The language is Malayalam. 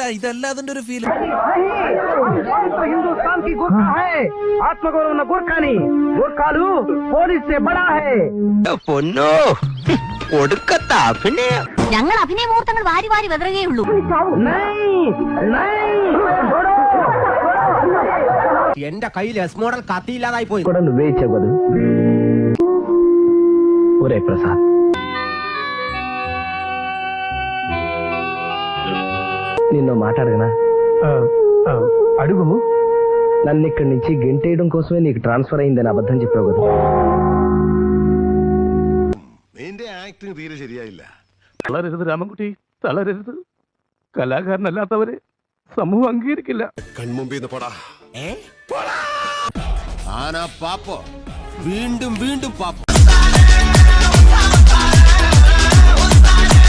ഇതല്ല അതിന്റെ ഒരു ഫീൽ. പൊന്നോ ഒടുക്കത്ത അഭിനയം. ഞങ്ങൾ അഭിനയ മുഹൂർത്തങ്ങൾ വാരി വാരി വെതറുകയുള്ളൂ. എന്റെ കയ്യിൽ എസ് മോഡൽ കത്തിയില്ലാതായി പോയി. ఒరే ప్రసాద్, నిన్ను మాట్లాడగనా? అడుగు. నన్ను ఇక్కడి నుంచి గెంటేయడం కోసమే నీకు ట్రాన్స్ఫర్ అయిందని అబద్ధం చెప్పావు కదా. നിന്റെ ആക്ടിങ് തീരെ ശരിയായില്ല. തളരരുത് രാമൻകുട്ടി, തളരരുത്. കലാകാരനല്ലാത്തവരെ സമൂഹം അംഗീകരിക്കില്ല. കൺമുമ്പിൽ നിന്ന് പോടാ. ആനാ പാപ്പോ, വീണ്ടും വീണ്ടും പാപ്പോ.